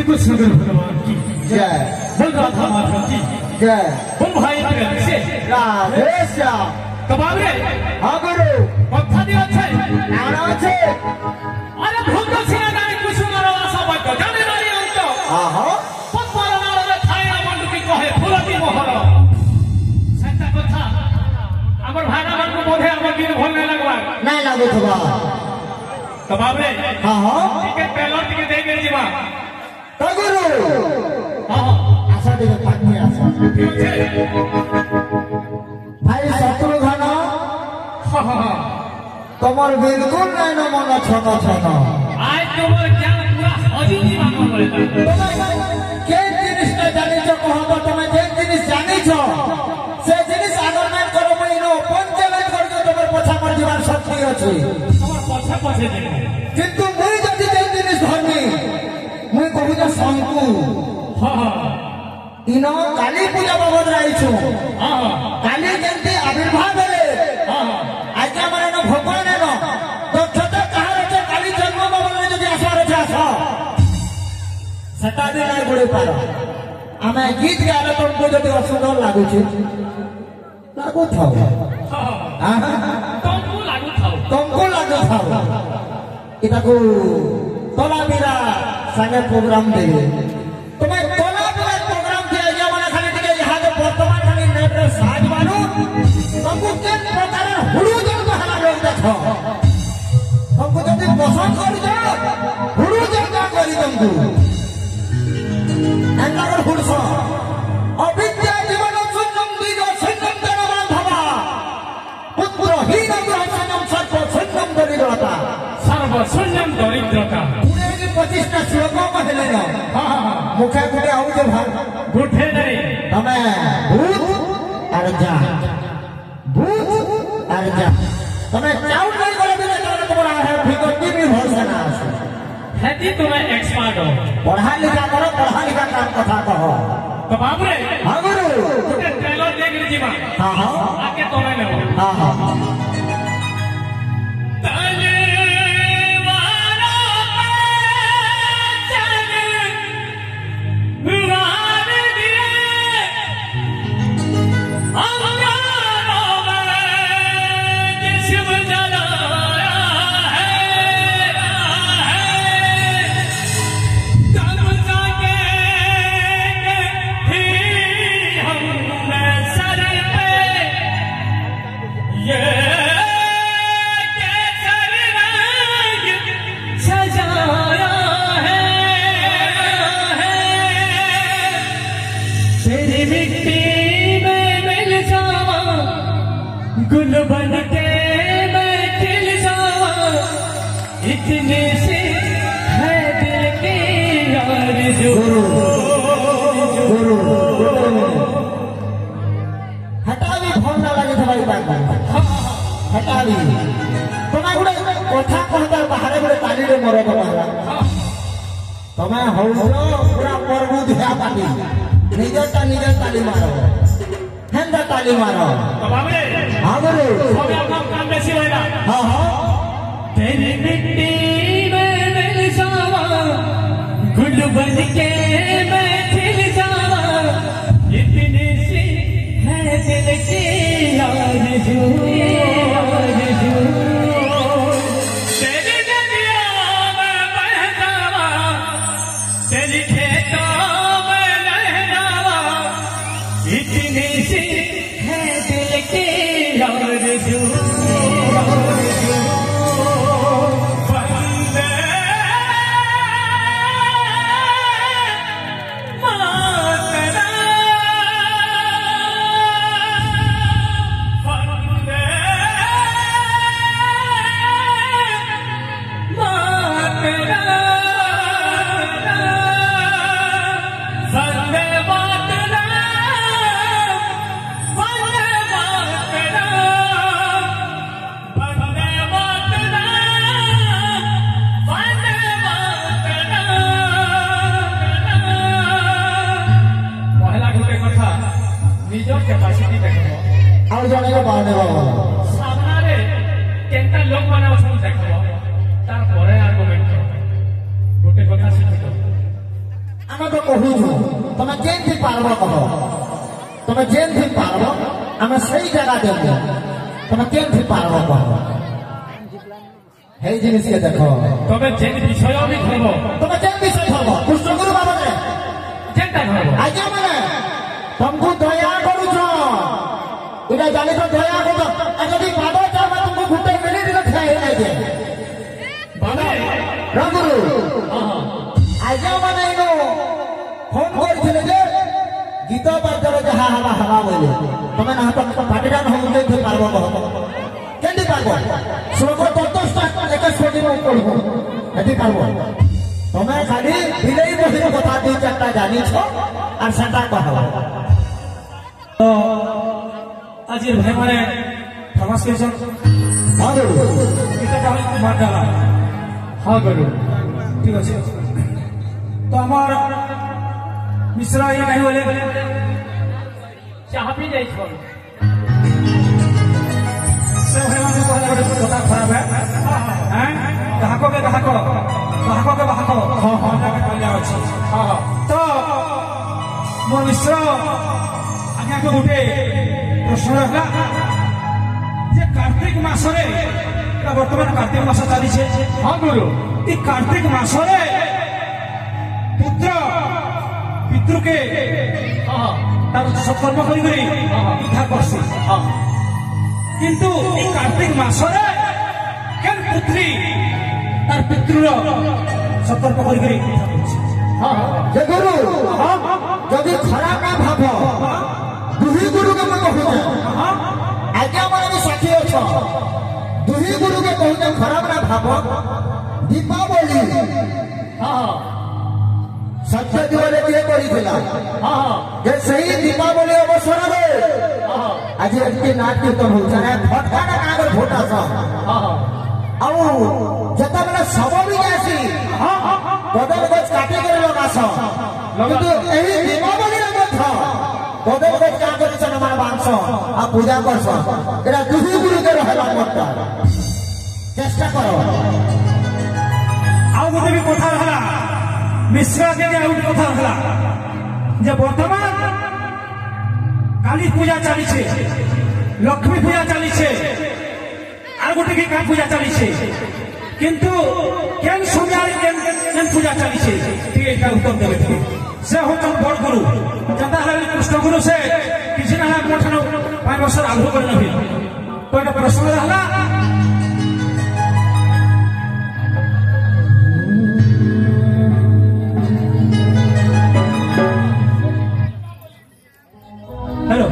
कृष्ण भगवान की जय। बोल राधा माधव की जय। बोल भाई से राधे श्याम। कबाब रे हाँ गुरु কথা দিয়ে আছে আনা আছে। আরে ভূত সিনা গায় কুসুমার আশা বাক্য জানে নারী অন্ত আহা পদ্মার নারে ছায়া মন্ডুকি কহে ফুলতি মোহর সেটা কথা আমার ভাইরা মানুষ বোধে আমার দিন ভাল না লাগবা নাই লাগুথবা। কবাব রে হ্যাঁ হ্যাঁ টিকে পেলো টিকে দেই গে জিবা তা গুরু হ্যাঁ আশা দিকে পাকনি আসা। ঠিক আছে ভাই শত্রুঘ্ন তোমার বিলকুল নাই না মন ছন ছন। আজ তোমার জ্ঞান পুরা অজিজি বানো করে কে জিনিসটা জানিছ কহব। তুমি যে জিনিস জানিছ সে জিনিস আগর নাই করো মই নো পঞ্চমেট করছ তোমার পছা পড় জীবন শক্তি আছে। তোমার পছে পছে দেখো কিন্তু মুই যদি যে জিনিস ধরনি মুই কহু যে শঙ্কু হ্যাঁ ইনো কালী পূজা বাবদ রাইছু। হ্যাঁ কালী যেমতি আবির্ভাব হেলে হ্যাঁ আজকে আমার এনো ভগবান এনো দক্ষতা কাহার আছে কালী জন্ম বাবদে যদি আসার আছে আস সেটা দি নাই বড়ি পার। আমি গীত গালে তোমাকে যদি অসুন্দর লাগুছে লাগুথাও ତମକୁ ଲାଗୁଥାଉ ତମକୁ ଲାଗୁଥାଉ। ଏଟାକୁ ତଲା ବିରା ସାଙ୍ଗେ ପ୍ରୋଗ୍ରାମ ଦେବେ। ତୁମେ ତଲା ବିରା ପ୍ରୋଗ୍ରାମ ଦିଆ ଆଜ୍ଞା ମାନେ ଖାଲି ଟିକେ ଇହାଦେ ବର୍ତ୍ତମାନ ଖାଲି ନେଟ୍ରେ ସାଜ ମାରୁ ତମକୁ କେନ୍ ପ୍ରକାର ହୁଡୁ ଜଣକ ହେଲା ଲୋକ ଦେଖ। ତମକୁ ଯଦି ପସନ୍ଦ କରିଛ ହୁଡୁ ଜଣକ କରି ତମକୁ ଏନ୍ତାକର ହୁଡସ ଅବିଦ୍ୟା ଜୀବନ ଶୂନ୍ୟಂ ଦିଗ ଶୂନ୍ୟಂ ତେନ ବାନ୍ଧବା পুত্রহীন গ্রহণম সর্ব শূন্যম দরিদ্রতা ସର୍ବଶୂନ୍ୟಂ ଦରିଦ୍ରତା 25টা শ্লোক କହିଲେ ন মুখে গুটে আউছে ভাই ଗୁଠେ ନାହିଁ তবে ভূত আর যা ভূত আর যা তবে চাউল নাই গলে দিলে তোমার ভিতর কি ভরসা না আছে। ହେତି ତୁମେ ଏକ୍ସପାର୍ଟ हो পড়া লিখা করো পড়া লিখা কাম কথা কহ। କବାବ ରେ হ্যাঁ গুরু ଗୋଟେ ଟ୍ରେଲର ଦେଇକିରି ଯିବା হ্যাঁ হ্যাঁ ଆଗେ ତମେ ନେବ হ্যাঁ হ্যাঁ गुल बन के मैं खिल जावा इतने से है दिल की आरज़ू हटावी भल ना लगे भाई बात हटावी तुम्हें गुड़े कथा कहता बाहर गुड़े ताली रे मर तुम्हें हौ पूरा प्रभु धिया पाटी निजटा निज ताली मारो हेंदा ताली मारो कबाब रे हाँ गुरु सब अपना काम बेसी होएगा हाँ हाँ तेरी मिट्टी में मिल जावा गुल बन के मैं खिल जावा इतनी सी है दिल की आरज़ू तेरी नदियों में बह जावा तेरी खेतों में लहरावा इतनी सी है दिल की आरज़ू कैपेसिटी देखो और जने को बाने बाबा सामना रे केनता लोक माने असन देखो तार परे आर्गुमेंट गोटे कथा शिखितो तो कहू तुम जेन थी पार्ब कह तुम जेन थी पार्ब आम सही जगह देव तुम केन थी पार्ब कह हे जिनिस के देख तबे जेन विषय भी धरब तुम जेन विषय धरब कृष्णगुरु बाबा जेनटा धरब आज्ञा मैंने तुमको दया करुछ इटा जानी तो दया करो यदि बाबा चाहबा तुमको गुटे मिनिट में खाए नहीं दे बाबा रघुरु आज्ञा मैंने इनो फोन करथिले जे गीत बाजर जहा हवा हवा बोले तुम ना तो पाटीदान हम नहीं पारबो कह केंदी पारबो श्लोक 33 एक श्लोक में पढ़बो यदि पारबो तुम खाली बिलेई बहिर कथा दो चारटा जानी छो और सेटा कहबो तो आज भाई माने फेमस क्वेश्चन हां गुरु এটা তাহলে তোমার ডালা হ্যাঁ গুরু ঠিক আছে তো আমার মিশ্রা ये नहीं बोले चाह पी जाई छोड़ से भाई माने कहले बड़े कथा खराब है हैं ग्राहकों के ग्राहक हां हां जाके कल्या अछि हां तो मोर मिश्रा आज्ञा को गुटे प्रश्न रखा जे कार्तिक मासरे बर्तमान कार्तिक मास चली हाँ गुरु ये कार्तिक मासरे पुत्र पितृ के सत्कर्म करी उद्धार करसी किंतु ये कार्तिक मासरे केन पुत्री तार पितृ सत्कर्म करी उद्धार करसी जे गुरु जदि खराब ना भाव दुही गुरु के मैं कहूँ आज्ञा माने भी साथी अच्छा दुही गुरु के कहूँ खराब ना भाव दीपावली सत्य दिवाली किए करी जे सही दीपावली अवसर रे आज एमती नाच कीर्तन होता है फटका ना कागर फोटा सा आउ जता बेला सब भी आसी बदल गछ काटी के लगा सा किंतु एही दीपावली रे मत बदल गछ का करी सन मार बांस आ पूजा करस एरा दुही गुरु के रहला मत चेष्टा करो आउ गोटे भी कथा रहला मिश्रा के आउ कथा रहला जे वर्तमान काली पूजा चली छे लक्ष्मी पूजा चली छे आर गोटे की का पूजा चली छे किंतु केन समय केन पूजा चली छे ठीक एटा उत्तर देबे से होतन बड़ गुरु जता है कृष्ण गुरु से किसी ना मोठनो 5 वर्ष आगु कर नबी तो एटा प्रश्न रहला हेलो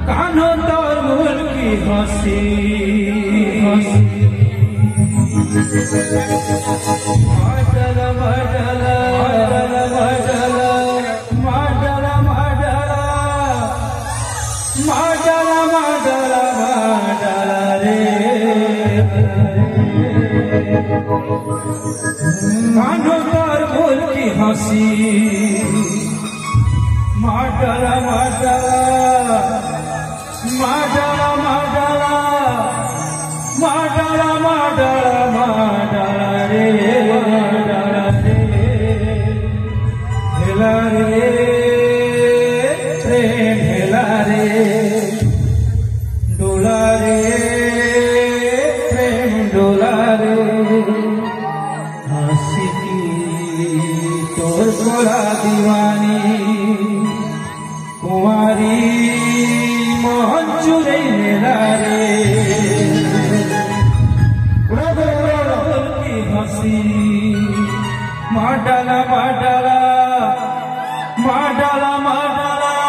कान्हो तोर मूल की हंसी माडला माडला माडला माडला माडला माडला माडला रे कान्हो तोर मूल की हंसी माडला माडला माडला माडला माडला माडला माडला रे माडला रे हेला रे प्रेम हेला रे डोला रे प्रेम डोला रे हंसी तोर बोला दीवानी कुमारी मोहन चुरे मेला रे की हंसी माडला माडला माडला माडला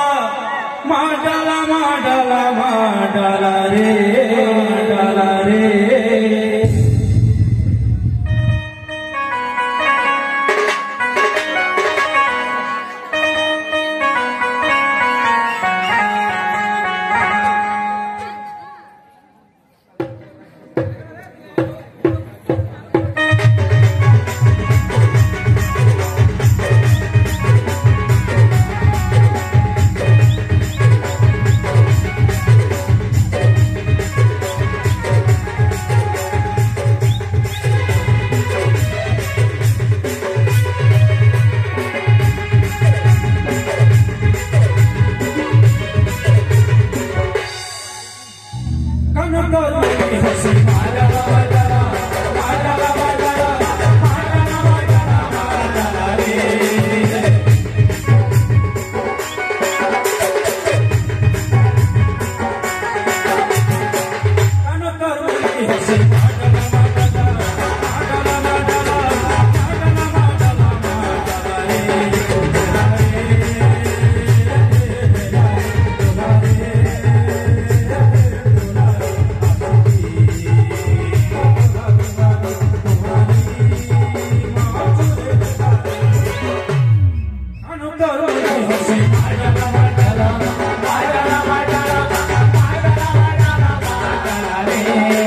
माडला माडला माडला रे माडला रे करो हंसी माइडला माइडला माइडला माइडला माइडला माइडला रे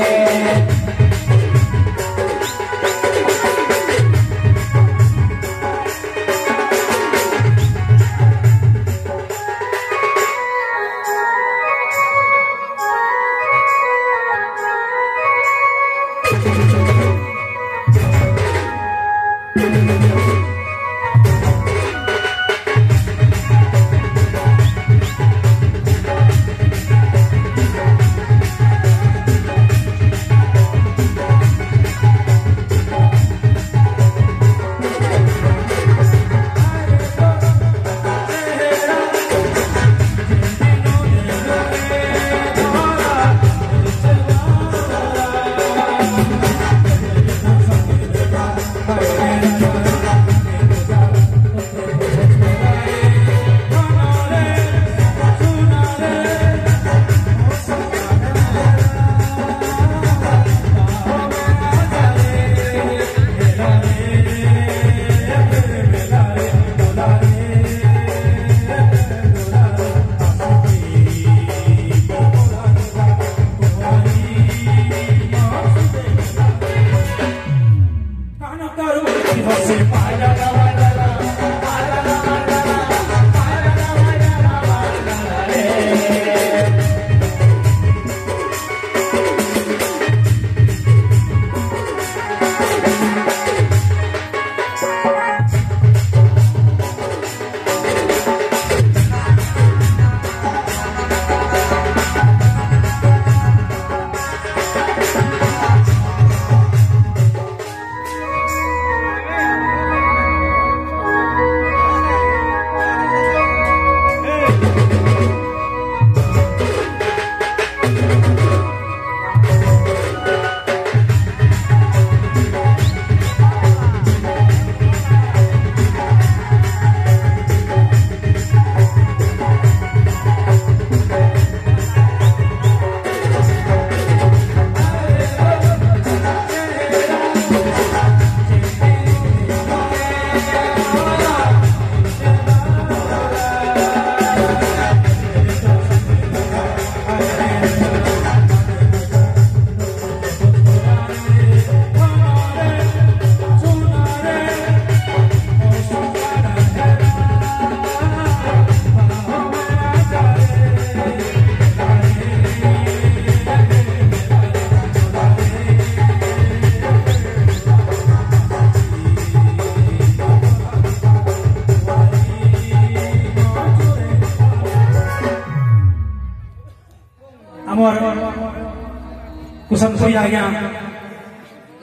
कुशन कोई आज्ञा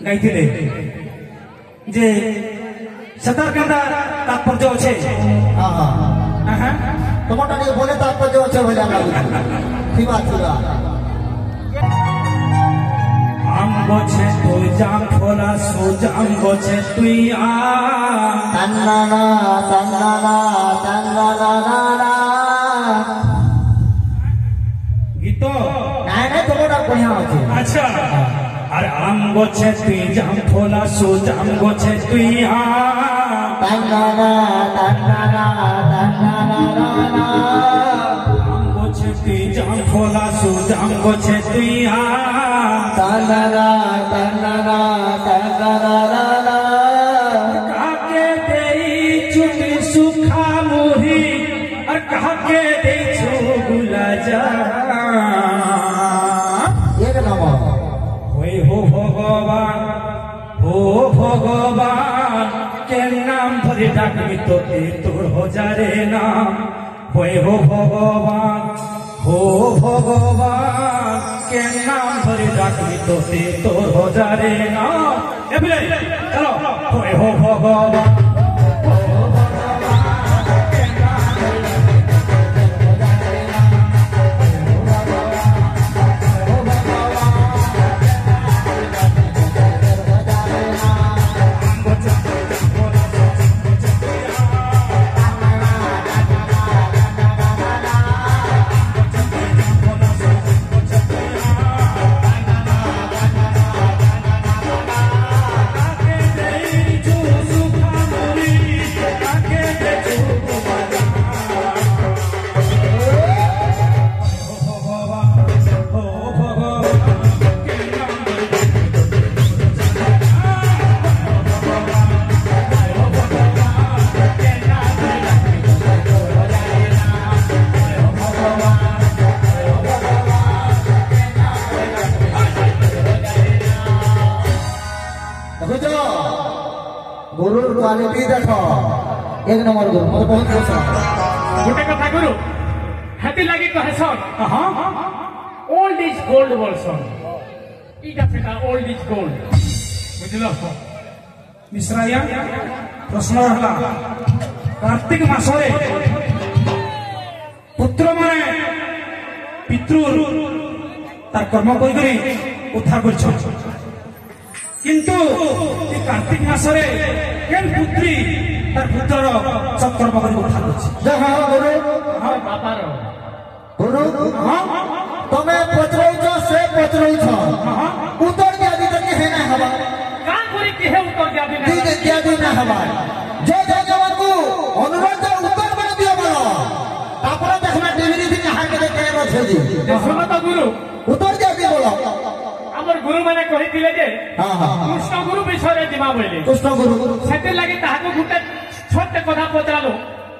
गाइथिले जे सतर केंदा तात्पर्य আছে हां हां हां তোমারটা নিয়ে বলে তাৎপর্য আছে বলে আমরা থিবা থিবা আম গছে তুই জাম ফলা সুজাম গছে তুই আ তান্নানা তান্নানা তান্নানা গীত নাই নাই তোমারটা বঢ়িয়া আছে আচ্ছা আর আম গছে তুই জাম ফলা সুজাম গছে তুই আ তান্নানা তান্নানা তান্নানা আম গছে তুই জাম ফলা সুজাম গছে তুই আ তান্নানা তান্নানা তান্নানা কাকে দেই ছুটি সুখা মুহি আর কাকে দেই ছুগুলা যা এক নম্বর ওই হো ভগবান কে নাম ধরে ডাকবি তোতে তোর হজারে নাম ওই হো ভগবান কে নাম ধরে ডাকবি তোতে তোর হজারে নাম এবারে চলো ওই হো ভগবান एक नंबर गुरु मते बहुत पसंद गोटे कथा गुरु हेती लगी कहसन हाँ ओल्ड इज गोल्ड बोलसन इटा सेटा ओल्ड इज गोल्ड बुझलो मिश्राया प्रश्न रहा कार्तिक मासरे पुत्र माने पितृ तार कर्म करी उद्धार कर किंतु ये कार्तिक मासरे केन पुत्री तार पुत्रर सत्कर्म कर उद्धार कर जहाँ गुरु बापार गुरु हाँ तमे पचरौछ से पचरौछ उत्तर दिया तक है ना हवा का करी केहे उत्तर दिया दी बिना दिया दी ना हवा जो जगह को अनुरोध उत्तर बन दिया बोलो तापर देखना टीवी थी कहां के देखे रखे जी सुनो तो गुरु उत्तर दिया दी बोलो हमर गुरु माने कहिथिले जे हां हां कृष्ण गुरु विषय दिमा बोले कृष्ण गुरु सेते लागि ताहाको गुटे छोटे कथा पचालो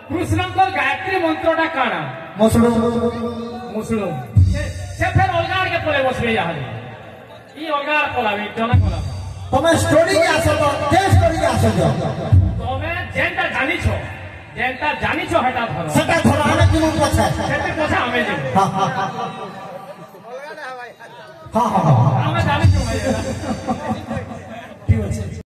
कृष्णकर गायत्री मंत्रटा काना मसलो मुसलुम से फिर अलगार के पले बसबे याहले ई अलगार पलावे जना कोला तमे स्टोरी के आसो तो के स्टोरी के आसो जो तमे जेंटा जानिछो हेटा धरो सेटा थोड़ा आने की मुंह पछा सेते पछा हमें जे हां हां हां हां हमें जानिछो भाई